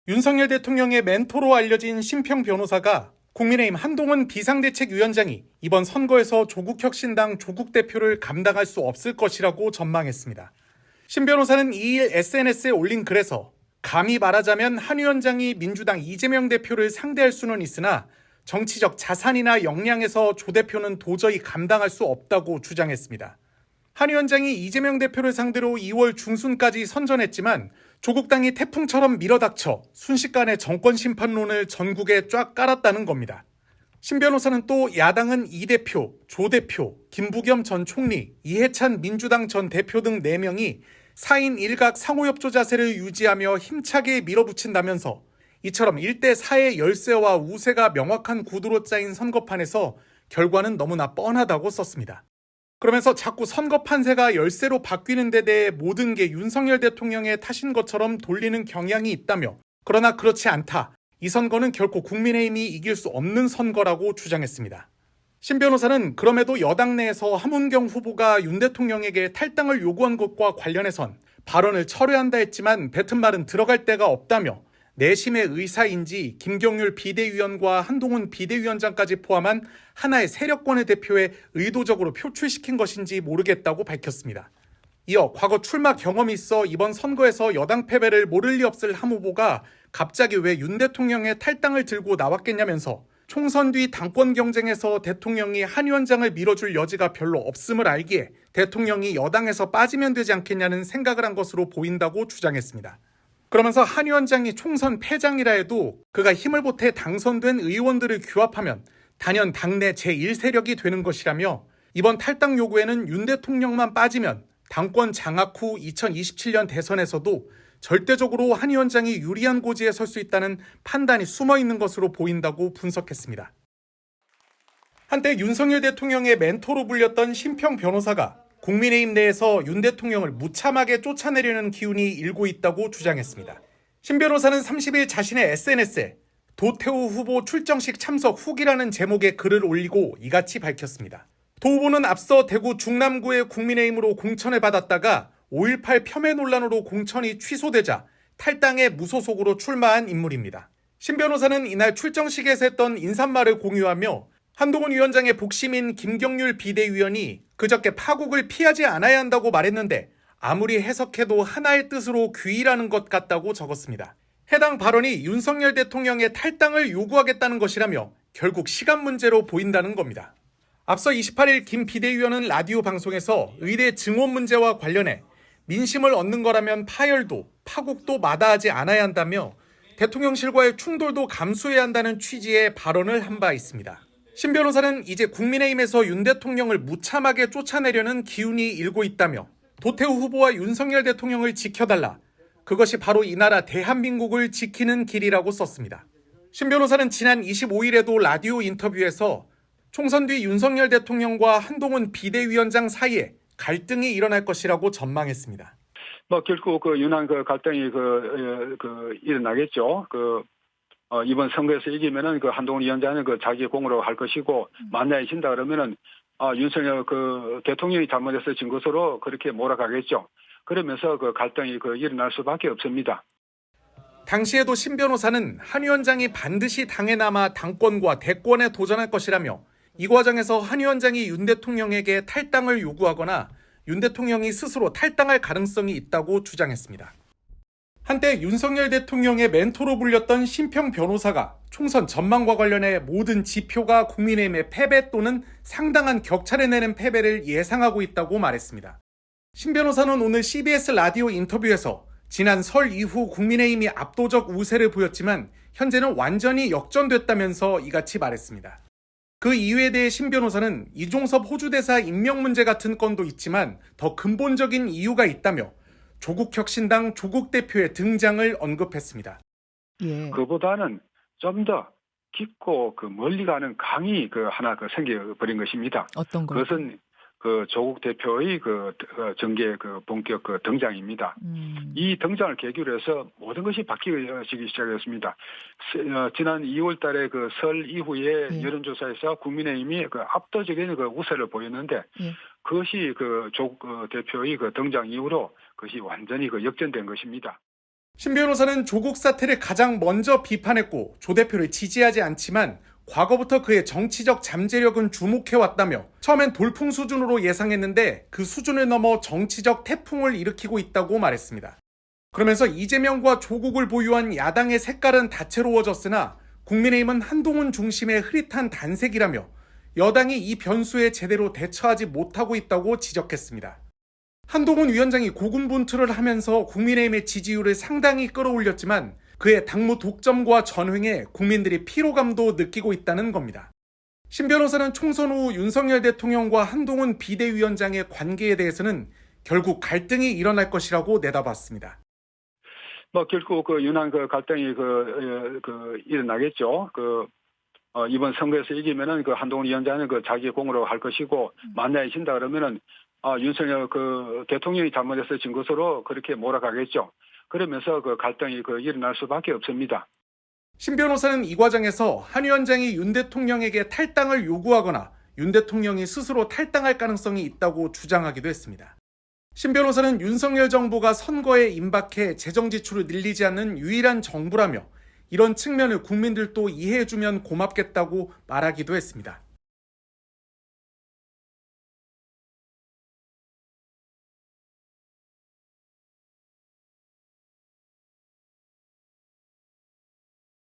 윤석열 대통령의 멘토로 알려진 심평 변호사가 국민의힘 한동훈 비상대책위원장이 이번 선거에서 조국혁신당 조국 대표를 감당할 수 없을 것이라고 전망했습니다. 심 변호사는 2일 SNS에 올린 글에서 감히 말하자면 한 위원장이 민주당 이재명 대표를 상대할 수는 있으나 정치적 자산이나 역량에서 조 대표는 도저히 감당할 수 없다고 주장했습니다. 한 위원장이 이재명 대표를 상대로 2월 중순까지 선전했지만 조국당이 태풍처럼 밀어닥쳐 순식간에 정권 심판론을 전국에 쫙 깔았다는 겁니다. 심 변호사는 또 야당은 이 대표, 조 대표, 김부겸 전 총리, 이해찬 민주당 전 대표 등 4명이 4인 1각 상호협조 자세를 유지하며 힘차게 밀어붙인다면서 이처럼 1대4의 열세와 우세가 명확한 구도로 짜인 선거판에서 결과는 너무나 뻔하다고 썼습니다. 그러면서 자꾸 선거 판세가 열세로 바뀌는 데 대해 모든 게 윤석열 대통령의 탓인 것처럼 돌리는 경향이 있다며 그러나 그렇지 않다. 이 선거는 결코 국민의힘이 이길 수 없는 선거라고 주장했습니다. 심 변호사는 그럼에도 여당 내에서 함은경 후보가 윤 대통령에게 탈당을 요구한 것과 관련해선 발언을 철회한다 했지만 뱉은 말은 들어갈 데가 없다며 내심의 의사인지 김경률 비대위원과 한동훈 비대위원장까지 포함한 하나의 세력권의 대표에 의도적으로 표출시킨 것인지 모르겠다고 밝혔습니다. 이어 과거 출마 경험이 있어 이번 선거에서 여당 패배를 모를 리 없을 함 후보가 갑자기 왜 윤 대통령의 탈당을 들고 나왔겠냐면서 총선 뒤 당권 경쟁에서 대통령이 한 위원장을 밀어줄 여지가 별로 없음을 알기에 대통령이 여당에서 빠지면 되지 않겠냐는 생각을 한 것으로 보인다고 주장했습니다. 그러면서 한 위원장이 총선 패장이라 해도 그가 힘을 보태 당선된 의원들을 규합하면 단연 당내 제1세력이 되는 것이라며 이번 탈당 요구에는 윤 대통령만 빠지면 당권 장악 후 2027년 대선에서도 절대적으로 한 위원장이 유리한 고지에 설 수 있다는 판단이 숨어 있는 것으로 보인다고 분석했습니다. 한때 윤석열 대통령의 멘토로 불렸던 심평 변호사가 국민의힘 내에서 윤 대통령을 무참하게 쫓아내려는 기운이 일고 있다고 주장했습니다. 심 변호사는 30일 자신의 SNS에 도태우 후보 출정식 참석 후기라는 제목의 글을 올리고 이같이 밝혔습니다. 도 후보는 앞서 대구 중남구의 국민의힘으로 공천을 받았다가 5.18 폄훼 논란으로 공천이 취소되자 탈당해 무소속으로 출마한 인물입니다. 심 변호사는 이날 출정식에서 했던 인사말을 공유하며 한동훈 위원장의 복심인 김경률 비대위원이 그저께 파국을 피하지 않아야 한다고 말했는데 아무리 해석해도 하나의 뜻으로 귀의라는 것 같다고 적었습니다. 해당 발언이 윤석열 대통령의 탈당을 요구하겠다는 것이라며 결국 시간 문제로 보인다는 겁니다. 앞서 28일 김 비대위원은 라디오 방송에서 의대 증원 문제와 관련해 민심을 얻는 거라면 파열도, 파국도 마다하지 않아야 한다며 대통령실과의 충돌도 감수해야 한다는 취지의 발언을 한 바 있습니다. 심 변호사는 이제 국민의힘에서 윤 대통령을 무참하게 쫓아내려는 기운이 일고 있다며 도태우 후보와 윤석열 대통령을 지켜달라. 그것이 바로 이 나라 대한민국을 지키는 길이라고 썼습니다. 심 변호사는 지난 25일에도 라디오 인터뷰에서 총선 뒤 윤석열 대통령과 한동훈 비대위원장 사이에 갈등이 일어날 것이라고 전망했습니다. 결국 윤한 갈등이 일어나겠죠. 이번 선거에서 이기면은 한동훈 위원장은 자기 공으로 할 것이고 만약에 진다 그러면은 윤석열 대통령이 잘못해서 진 것으로 그렇게 몰아가겠죠. 그러면서 갈등이 일어날 수밖에 없습니다. 당시에도 심 변호사는 한 위원장이 반드시 당에 남아 당권과 대권에 도전할 것이라며 이 과정에서 한 위원장이 윤 대통령에게 탈당을 요구하거나 윤 대통령이 스스로 탈당할 가능성이 있다고 주장했습니다. 한때 윤석열 대통령의 멘토로 불렸던 심평 변호사가 총선 전망과 관련해 모든 지표가 국민의힘의 패배 또는 상당한 격차를 내는 패배를 예상하고 있다고 말했습니다. 심 변호사는 오늘 CBS 라디오 인터뷰에서 지난 설 이후 국민의힘이 압도적 우세를 보였지만 현재는 완전히 역전됐다면서 이같이 말했습니다. 그 이유에 대해 심 변호사는 이종섭 호주 대사 임명 문제 같은 건도 있지만 더 근본적인 이유가 있다며 조국혁신당 조국 대표의 등장을 언급했습니다. 예. 그보다는 좀 더 깊고 멀리 가는 강이 하나 생겨버린 것입니다. 어떤 거요? 그것은 조국 대표의 정계 본격 등장입니다. 이 등장을 계기로 해서 모든 것이 바뀌기 시작했습니다. 지난 2월 달에 설 이후에 여론조사에서 국민의힘이 압도적인 우세를 보였는데 그것이 조국 대표의 등장 이후로 그것이 완전히 역전된 것입니다. 신 변호사는 조국 사태를 가장 먼저 비판했고 조 대표를 지지하지 않지만 과거부터 그의 정치적 잠재력은 주목해왔다며 처음엔 돌풍 수준으로 예상했는데 그 수준을 넘어 정치적 태풍을 일으키고 있다고 말했습니다. 그러면서 이재명과 조국을 보유한 야당의 색깔은 다채로워졌으나 국민의힘은 한동훈 중심의 흐릿한 단색이라며 여당이 이 변수에 제대로 대처하지 못하고 있다고 지적했습니다. 한동훈 위원장이 고군분투를 하면서 국민의힘의 지지율을 상당히 끌어올렸지만 그의 당무 독점과 전횡에 국민들이 피로감도 느끼고 있다는 겁니다. 신 변호사는 총선 후 윤석열 대통령과 한동훈 비대위원장의 관계에 대해서는 결국 갈등이 일어날 것이라고 내다봤습니다. 결국 유난 갈등이 일어나겠죠. 이번 선거에서 이기면은 한동훈 위원장은 자기 공으로 할 것이고 만약에 진다 그러면은 윤석열 대통령이 잘못해서 진 것으로 그렇게 몰아가겠죠. 그러면서 갈등이 일어날 수밖에 없습니다. 신 변호사는 이 과정에서 한 위원장이 윤 대통령에게 탈당을 요구하거나 윤 대통령이 스스로 탈당할 가능성이 있다고 주장하기도 했습니다. 신 변호사는 윤석열 정부가 선거에 임박해 재정 지출을 늘리지 않는 유일한 정부라며 이런 측면을 국민들도 이해해주면 고맙겠다고 말하기도 했습니다.